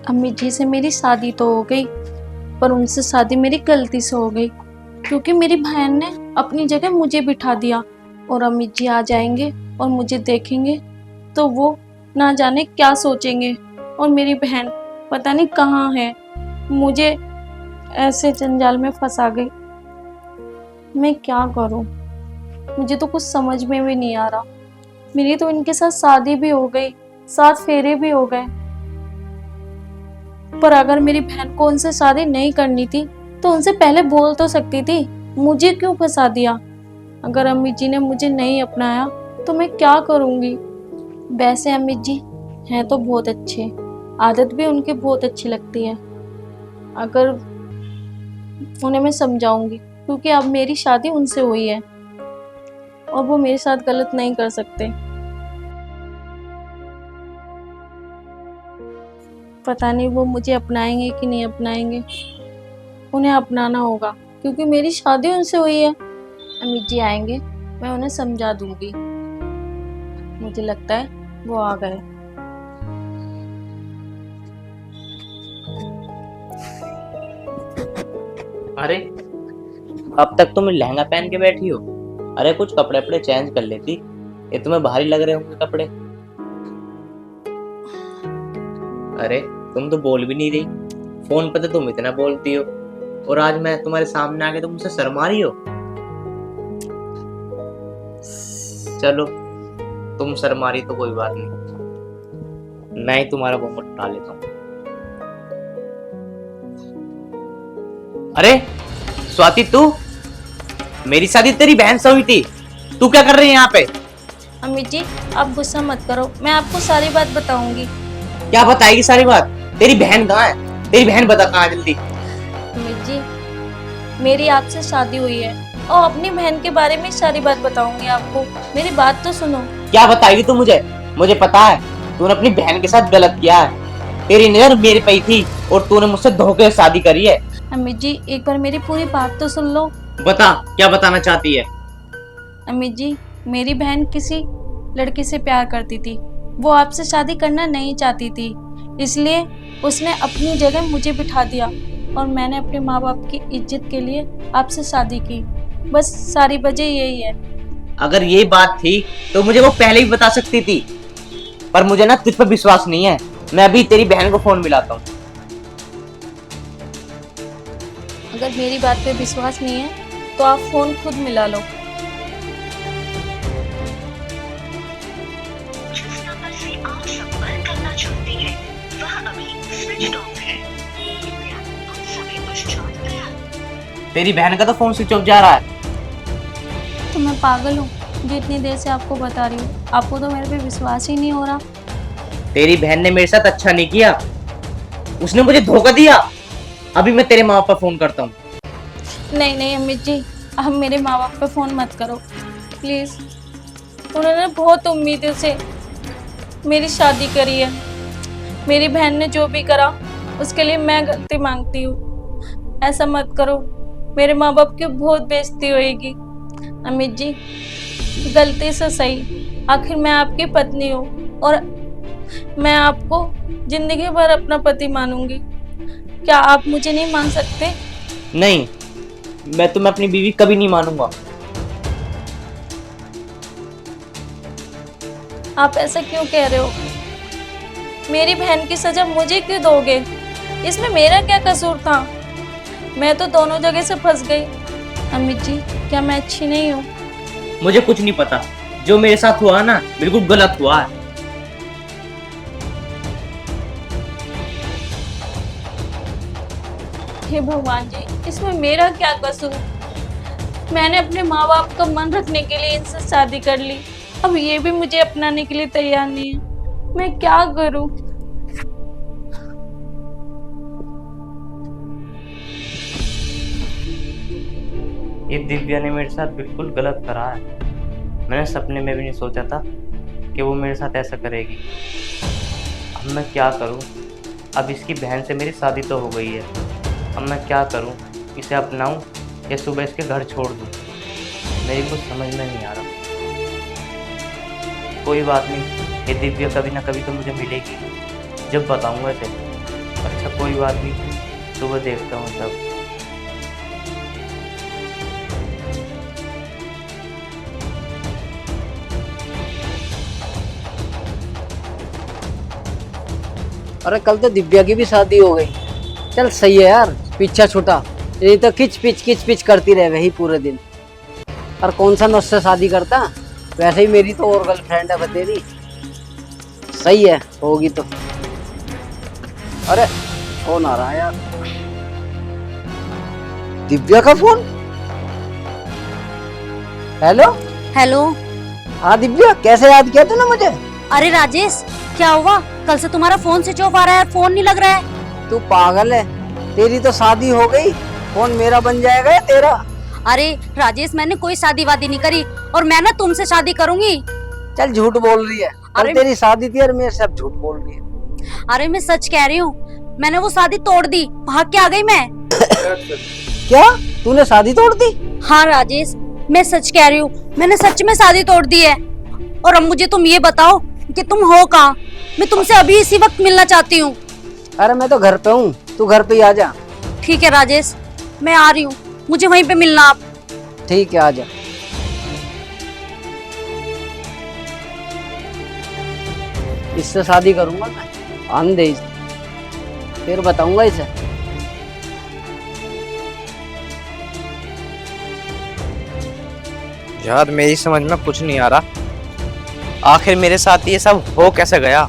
अम्मी जी से मेरी शादी तो हो गई, पर उनसे शादी मेरी गलती से हो गई, क्योंकि मेरी बहन ने अपनी जगह मुझे बिठा दिया। और अम्मी जी आ जाएंगे और मुझे देखेंगे तो वो ना जाने क्या सोचेंगे। और मेरी बहन पता नहीं कहाँ है, मुझे ऐसे जंजाल में फंसा गई। मैं क्या करूं? मुझे तो कुछ समझ में भी नहीं आ रहा। मेरी तो इनके साथ शादी भी हो गई, 7 फेरे भी हो गए, पर अगर मेरी बहन को उनसे शादी नहीं करनी थी तो उनसे पहले बोल तो सकती थी। मुझे क्यों फंसा दिया? अगर अम्मी जी ने मुझे नहीं अपनाया तो मैं क्या करूंगी? वैसे अम्मी जी हैं तो बहुत अच्छे, आदत भी उनकी बहुत अच्छी लगती है। अगर उन्हें मैं समझाऊंगी, क्योंकि अब मेरी शादी उनसे हुई है और वो मेरे साथ गलत नहीं कर सकते। पता नहीं वो मुझे अपनाएंगे कि नहीं अपनाएंगे। उन्हें अपनाना होगा, क्योंकि मेरी शादी उनसे हुई है। अमित जी आएंगे, मैं उन्हें समझा दूंगी। मुझे लगता है वो आ गए। अरे अब तक तुम लहंगा पहन के बैठी हो। अरे कुछ कपड़े अपने चेंज कर लेती, ये तुम्हें भारी लग रहे होंगे कपड़े। अरे तुम तो बोल भी नहीं रही, फोन पे तो तुम इतना बोलती हो, और आज मैं तुम्हारे सामने आके तुम मुझसे शर्मा रही हो। चलो तुम शर्मा रही तो कोई बात नहीं, मैं ही तुम्हारा घूंघट उठा लेता हूँ। अरे स्वाति, तू? मेरी शादी तेरी बहन से हुई थी, तू क्या कर रही है यहाँ पे? अमित जी आप गुस्सा मत करो, मैं आपको सारी बात बताऊंगी। क्या बताएगी सारी बात? तेरी बहन कहाँ है? तेरी बहन बता कहाँ है, जल्दी। अमित जी मेरी आपसे शादी हुई है और अपनी बहन के बारे में सारी बात बताऊंगी आपको। मेरी बात तो सुनो। क्या बताएगी तू मुझे? मुझे पता है तूने अपनी बहन के साथ गलत किया है। तेरी नजर मेरे पे ही थी और तूने मुझसे धोखे से शादी करी है। अमित जी एक बार मेरी पूरी बात तो सुन लो। बता, क्या बताना चाहती है? अमित जी मेरी बहन किसी लड़के से प्यार करती थी, वो आपसे शादी करना नहीं चाहती थी, इसलिए उसने अपनी जगह मुझे बिठा दिया और मैंने अपने माँ बाप की इज्जत के लिए आपसे शादी की। बस सारी वजह यही है। अगर ये बात थी तो मुझे वो पहले ही बता सकती थी, पर मुझे ना तुझ पर विश्वास नहीं है। मैं अभी तेरी बहन को फोन मिलाता हूँ। अगर मेरी बात पे विश्वास नहीं है तो आप फोन खुद मिला लो। जिस नंबर से आप संपर्क करना चाहते हैं वह अभी स्विच ऑफ है। कृपया कुछ समय पश्चात प्रयास। तेरी बहन का तो फोन स्विच ऑफ जा रहा है। तो मैं पागल हूँ जो इतनी देर से आपको बता रही हूँ? आपको तो मेरे पे विश्वास ही नहीं हो रहा। तेरी बहन ने मेरे साथ अच्छा नहीं किया, उसने मुझे धोखा दिया। अभी मैं तेरे माँ बाप पर फोन करता हूँ। नहीं नहीं अमित जी आप मेरे माँ बाप पे फ़ोन मत करो प्लीज़। उन्होंने बहुत उम्मीदों से मेरी शादी करी है। मेरी बहन ने जो भी करा उसके लिए मैं गलती मांगती हूँ। ऐसा मत करो, मेरे माँ बाप की बहुत बेइज्जती होएगी। अमित जी गलती से सही, आखिर मैं आपकी पत्नी हूँ और मैं आपको जिंदगी भर अपना पति मानूंगी। क्या आप मुझे नहीं मान सकते? नहीं, मैं तुम्हें अपनी बीवी कभी नहीं मानूंगा। आप ऐसा क्यों कह रहे हो? मेरी बहन की सजा मुझे क्यों दोगे? इसमें मेरा क्या कसूर था? मैं तो दोनों जगह से फंस गई। अमित जी क्या मैं अच्छी नहीं हूँ? मुझे कुछ नहीं पता, जो मेरे साथ हुआ ना बिल्कुल गलत हुआ है। हे भगवान जी इसमें मेरा क्या कसूर? मैंने अपने माँ बाप का मन रखने के लिए इनसे शादी कर ली, अब ये भी मुझे अपनाने के लिए तैयार नहीं है। मैं क्या करूँ? ये दिव्या ने मेरे साथ बिल्कुल गलत करा है। मैंने सपने में भी नहीं सोचा था कि वो मेरे साथ ऐसा करेगी। अब मैं क्या करूं? अब इसकी बहन से मेरी शादी तो हो गई है, अब मैं क्या करूं? इसे अपनाऊं या सुबह इसके घर छोड़ दूं? मेरी कुछ समझ में नहीं आ रहा। कोई बात नहीं, ये दिव्या कभी ना कभी तो मुझे मिलेगी, जब बताऊंगा इसे। अच्छा कोई बात नहीं, सुबह देखता हूँ तब। अरे कल तो दिव्या की भी शादी हो गई। चल सही है यार, पीछा छूटा। ये तो किच पिच करती रहे वही पूरे दिन। और कौन सा मैं उससे शादी करता, वैसे ही मेरी तो और गर्लफ्रेंड है बतेरी। सही है, होगी तो। अरे फोन आ रहा है यार, दिव्या का फोन। Hello hello. हाँ दिव्या, कैसे याद किया तूने मुझे? अरे राजेश, क्या हुआ? कल से तुम्हारा फोन स्विच ऑफ आ रहा है, फोन नहीं लग रहा है। तू पागल है, तेरी तो शादी हो गई, फोन मेरा बन जाएगा या तेरा? अरे राजेश, मैंने कोई शादी वादी नहीं करी और मैं ना तुमसे शादी करूंगी। चल झूठ बोल रही है, कल अरे तेरी शादी थी और मेरे से अब झूठ बोल रही है। अरे मैं सच कह रही हूँ, मैंने वो शादी तोड़ दी, भाग के आ गई मैं। क्या तूने शादी तोड़ दी? हाँ राजेश, मैं सच कह रही हूँ, मैंने सच में शादी तोड़ दी है। और अब मुझे तुम ये बताओ कि तुम हो कहाँ? मैं तुमसे अभी इसी वक्त मिलना चाहती हूँ। अरे मैं तो घर पे हूँ, तू घर पे ही आ जा। ठीक है राजेश, मैं आ रही हूँ, मुझे वहीं पे मिलना आप। ठीक है, आ जा। इससे शादी करूंगा मैं, अंधे, फिर बताऊंगा इसे। यार मेरी समझ में कुछ नहीं आ रहा, आखिर मेरे साथ ये सब हो कैसे गया।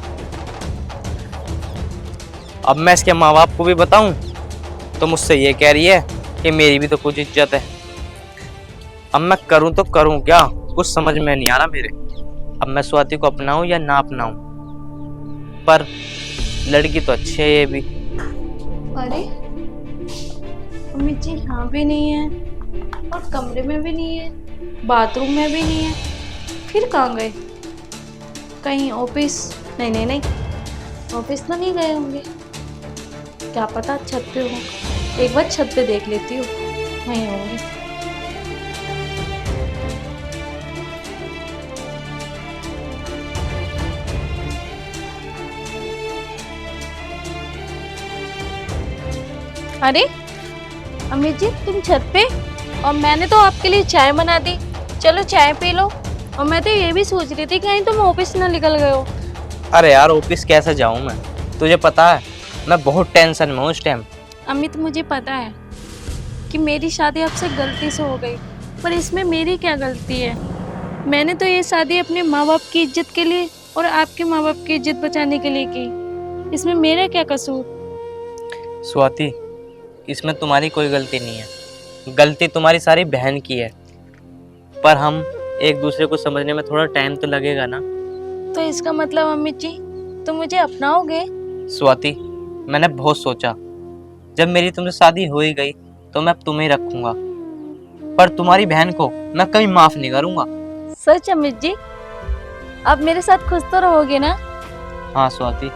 अब मैं इसके माँ बाप को भी बताऊं तो मुझसे ये कह रही है कि मेरी भी तो कुछ इज्जत है। अब मैं करूं तो करूं क्या, कुछ समझ में नहीं आ रहा मेरे। अब मैं स्वाति को अपनाऊं या ना अपनाऊं, पर लड़की तो अच्छी है ये भी। अरे अम्मी जी यहाँ भी नहीं है और कमरे में भी नहीं है, बाथरूम में भी नहीं है, फिर कहाँ गए? कहीं ऑफिस? नहीं नहीं नहीं, ऑफिस तो नहीं गए होंगे, क्या पता छत पे हो। एक बार छत पे देख लेती हूँ, वहीं होंगे। अरे अमित जी, तुम छत पे? और मैंने तो आपके लिए चाय बना दी, चलो चाय पी लो। और मैं तो ये भी सोच रही थी कहीं तुम ऑफिस ना निकल गए हो। अरे यार ऑफिस कैसे जाऊं मैं, तुझे पता है मैं बहुत टेंशन में हूँ इस टाइम। अमित, मुझे पता है कि मेरी शादी आपसे गलती से हो गई, पर इसमें मेरी क्या गलती है? मैंने तो ये शादी अपने माँ बाप की इज्जत के लिए और आपके माँ बाप की इज्जत बचाने के लिए की, इसमें मेरा क्या कसूर? स्वाति, इसमें तुम्हारी कोई गलती नहीं है, गलती तुम्हारी सारी बहन की है। पर हम एक दूसरे को समझने में थोड़ा टाइम तो लगेगा ना। तो इसका मतलब अमित जी, तुम मुझे अपनाओगे? स्वाति, मैंने बहुत सोचा, जब मेरी तुमसे शादी हो ही गई तो मैं अब तुम्हें रखूंगा, पर तुम्हारी बहन को मैं कभी माफ नहीं करूंगा। सच अमित जी? अब मेरे साथ खुश तो रहोगे ना? हाँ स्वाति,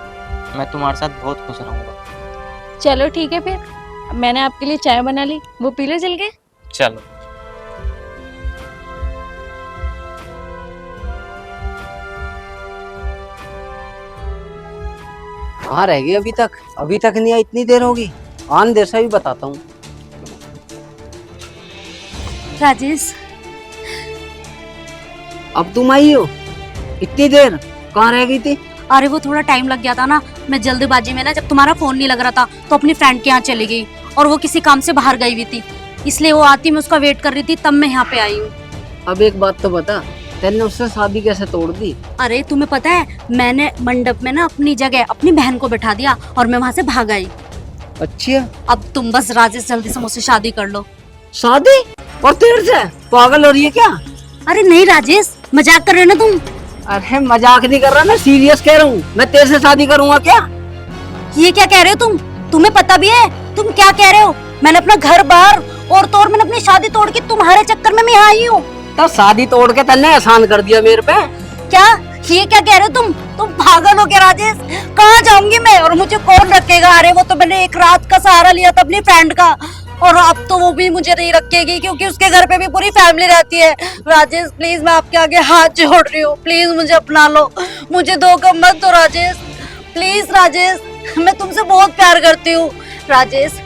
मैं तुम्हारे साथ बहुत खुश रहूंगा। चलो ठीक है, फिर मैंने आपके लिए चाय बना ली, वो पी लो चल के। चलो। कहाँ रह गई अभी तक नहीं आई, इतनी देर होगी। आन देर से भी बताता हूँ। राजेश, अब तुम आई हो, इतनी देर कहाँ रह गई थी? अरे वो थोड़ा टाइम लग गया था ना, मैं जल्दबाजी में ना, जब तुम्हारा फोन नहीं लग रहा था तो अपनी फ्रेंड के यहाँ चली गई और वो किसी काम से बाहर गई हुई थी, इसलिए वो आती, मैं उसका वेट कर रही थी, तब मैं यहाँ पे आई हूँ। अब एक बात तो बता, तेने उससे शादी कैसे तोड़ दी? अरे तुम्हें पता है, मैंने मंडप में ना अपनी जगह अपनी बहन को बैठा दिया और मैं वहाँ से भाग आई। अच्छा, अब तुम बस राजेश जल्दी से मुझसे शादी कर लो। शादी? और तेरे से? पागल हो रही है क्या? अरे नहीं राजेश, मजाक कर रहे हो ना तुम? अरे मजाक नहीं कर रहा, मैं सीरियस कह रहा हूँ। मैं तेरे से शादी करूंगा क्या? ये क्या कह रहे हो तुम? तुम्हें पता भी है तुम क्या कह रहे हो? मैंने अपना घर बार और तो और मैंने अपनी शादी तोड़ के तुम्हारे चक्कर में मैं यहाँ आई हूँ। तब शादी तोड़ के तन्ने एहसान कर दिया मेरे पे। क्या ये क्या कह रहे हो तुम पागल हो क्या राजेश? कहाँ जाऊंगी मैं और मुझे कौन रखेगा? अरे वो तो मैंने एक रात का सहारा लिया था अपनी फ्रेंड का, और अब तो वो भी मुझे नहीं रखेगी क्योंकि उसके घर पे भी पूरी फैमिली रहती है। राजेश प्लीज, मैं आपके आगे हाथ जोड़ रही हूँ, प्लीज मुझे अपना लो, मुझे धोखा मत दो राजेश, प्लीज राजेश। मैं तुमसे बहुत प्यार करती हूँ। राजेश,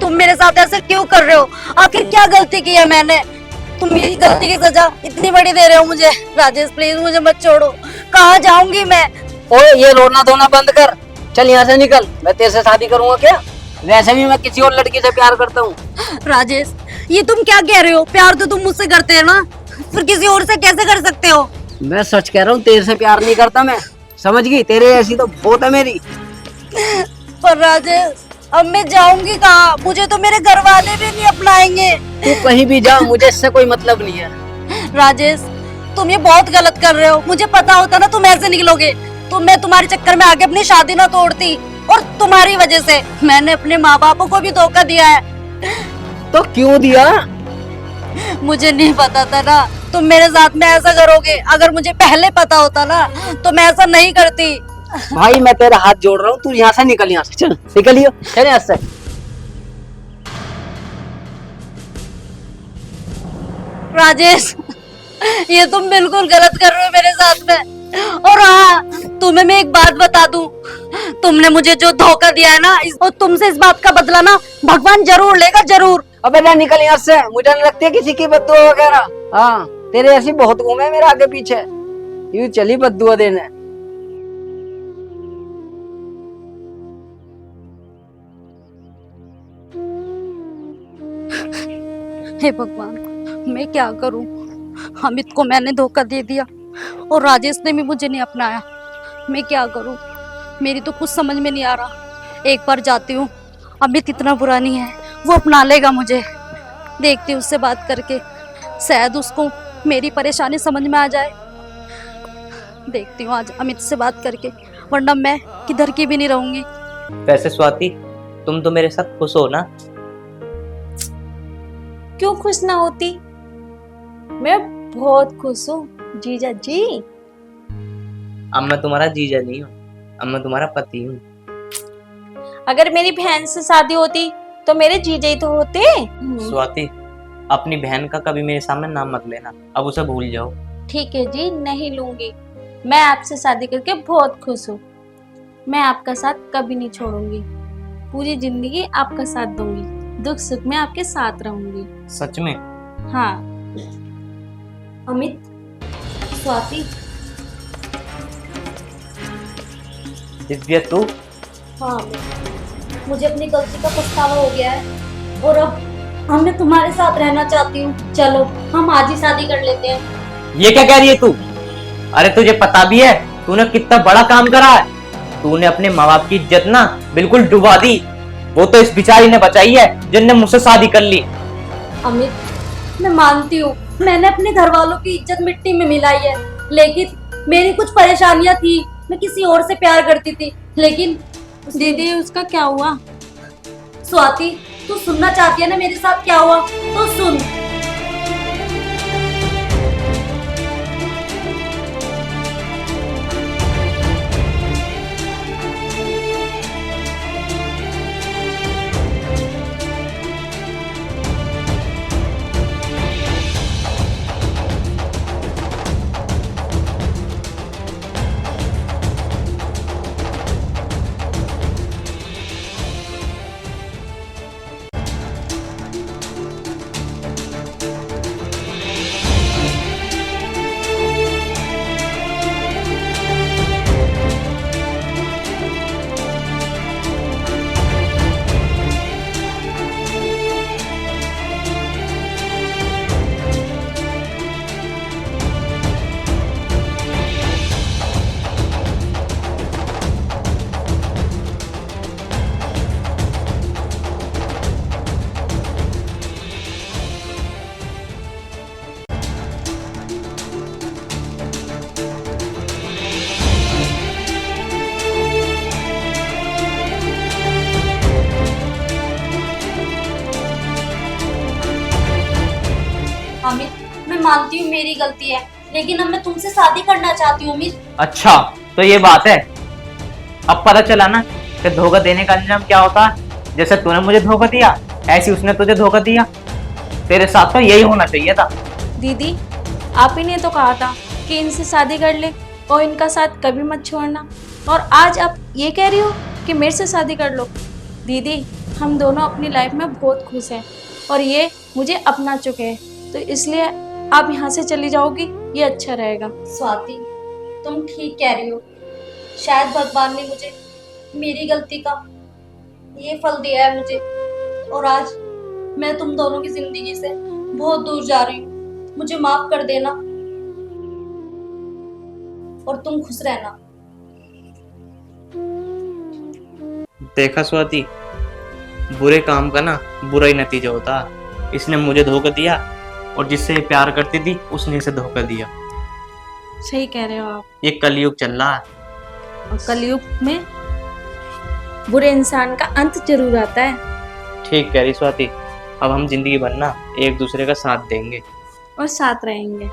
तुम मेरे साथ ऐसा क्यों कर रहे हो? आखिर क्या गलती की है मैंने? तुम मेरी गलती की सजा इतनी बड़ी दे रहे हो मुझे। राजेश प्लीज मुझे मत छोड़ो। कहाँ जाऊंगी मैं? ओए ये रोना धोना बंद कर, चल यहाँ से निकल। मैं तेरे से शादी करूंगा क्या? वैसे भी मैं किसी और लड़की से प्यार करता हूँ। राजेश, ये तुम क्या कह रहे हो? प्यार तो तुम मुझसे करते हैं ना, फिर किसी और से कैसे कर सकते हो? मैं सच कह रहा हूँ, तेरे से प्यार नहीं करता मैं, समझ गई? तेरे ऐसी तो बहुत है मेरी। पर राजेश, अब मैं जाऊंगी कहाँ? मुझे तो मेरे घर वाले भी नहीं अपनाएंगे। तू कहीं भी जा, मुझे इससे कोई मतलब नहीं है। राजेश, तुम ये बहुत गलत कर रहे हो। मुझे पता होता ना तुम ऐसे निकलोगे तो मैं तुम्हारे चक्कर में आगे अपनी शादी ना तोड़ती। और तुम्हारी वजह से मैंने अपने माँ बापों को भी धोखा दिया है। तो क्यों दिया? मुझे नहीं पता था ना तुम मेरे साथ में ऐसा करोगे। अगर मुझे पहले पता होता ना तो मैं ऐसा नहीं करती। भाई मैं तेरा हाथ जोड़ रहा हूँ, तू यहाँ से निकल, यहाँ से चल, निकलियो, चल यहाँ से। राजेश, ये तुम बिल्कुल गलत कर रहे हो मेरे साथ में। और हाँ, तुम्हें मैं एक बात बता दूं, तुमने मुझे जो धोखा दिया है ना, और तुमसे इस बात का बदला ना भगवान जरूर लेगा, जरूर। अबे ना निकल यहाँ से, मुझे नहीं लगती है किसी की बद्दुआ वगैरह। हाँ, तेरे ऐसी बहुत घूमे मेरे आगे पीछे, यूं चली बद्दुआ देने। हे भगवान, मैं क्या करूं? अमित को मैंने धोखा दे दिया और राजेश ने भी मुझे नहीं अपनाया। मैं क्या करूं? मेरी तो कुछ समझ में नहीं आ रहा। एक बार जाती हूँ, अमित इतना बुरा नहीं है, वो अपना लेगा मुझे। देखती हूँ उससे बात करके, शायद उसको मेरी परेशानी समझ में आ जाए। देखती हूँ आज अमित से बात करके, वरना मैं किधर की भी नहीं रहूंगी। वैसे स्वाति, तुम तो मेरे साथ खुश हो ना? क्यों खुश ना होती? मैं बहुत खुश हूँ जीजा जी। अब मैं तुम्हारा जीजा नहीं हूँ, अब मैं तुम्हारा पति हूँ। अगर मेरी बहन से शादी होती तो मेरे जीजा ही तो होते। स्वाति, अपनी बहन का कभी मेरे सामने नाम मत लेना, अब उसे भूल जाओ। ठीक है जी, नहीं लूंगी। मैं आपसे शादी करके बहुत खुश हूँ। मैं आपका साथ कभी नहीं छोड़ूंगी, पूरी जिंदगी आपका साथ दूंगी, दुख सुख में आपके साथ रहूंगी। सच में? हाँ। अमित, स्वाति। दिव्या तू? हाँ, मुझे अपनी गलती का पछतावा हो गया है और अब मैं तुम्हारे साथ रहना चाहती हूँ। चलो हम आज ही शादी कर लेते हैं। ये क्या कह रही है तू? अरे तुझे पता भी है तूने कितना बड़ा काम करा है? तूने अपने माँ बाप की इज्जत ना बिल्कुल डुबा दी। वो तो इस बेचारी ने बचाई है जिनने मुझसे शादी कर ली। अमित, मैं मानती हूँ मैंने अपने घर वालों की इज्जत मिट्टी में मिलाई है, लेकिन मेरी कुछ परेशानियां थी। मैं किसी और से प्यार करती थी, लेकिन दीदी उसका क्या हुआ? स्वाति, तू सुनना चाहती है ना मेरे साथ क्या हुआ? तो सुन। अमित, मैं मानती हूँ मेरी गलती है, लेकिन अब मैं तुमसे शादी करना चाहती हूँ। अमित, अच्छा तो ये बात है। अब पता चला ना कि धोखा देने का अंजाम क्या होता है। जैसे तूने मुझे धोखा दिया, ऐसे उसने तुझे धोखा दिया। तेरे साथ तो यही होना चाहिए था। दीदी आप ही ने तो कहा था कि इनसे शादी कर ले और इनका साथ कभी मत छोड़ना, और आज आप ये कह रही हो कि मेरे से शादी कर लो। दीदी, हम दोनों अपनी लाइफ में बहुत खुश हैं और ये मुझे अपना चुके हैं, तो इसलिए आप यहाँ से चली जाओगी ये अच्छा रहेगा। स्वाति, तुम ठीक कह रही हो। शायद भगवान ने मुझे मेरी गलती का ये फल दिया है मुझे, और आज मैं तुम दोनों की जिंदगी से बहुत दूर जा रही हूँ। मुझे माफ कर देना और तुम खुश रहना। देखा स्वाति, बुरे काम का ना बुरा ही नतीजा होता। इसने मुझे धोखा दिया और जिससे ये प्यार करती थी उसने इसे धोखा दिया। सही कह रहे हो आप। ये कलयुग चल रहा है। और कलयुग में बुरे इंसान का अंत जरूर आता है। ठीक कह रही स्वाति, अब हम जिंदगी भर ना एक दूसरे का साथ देंगे और साथ रहेंगे।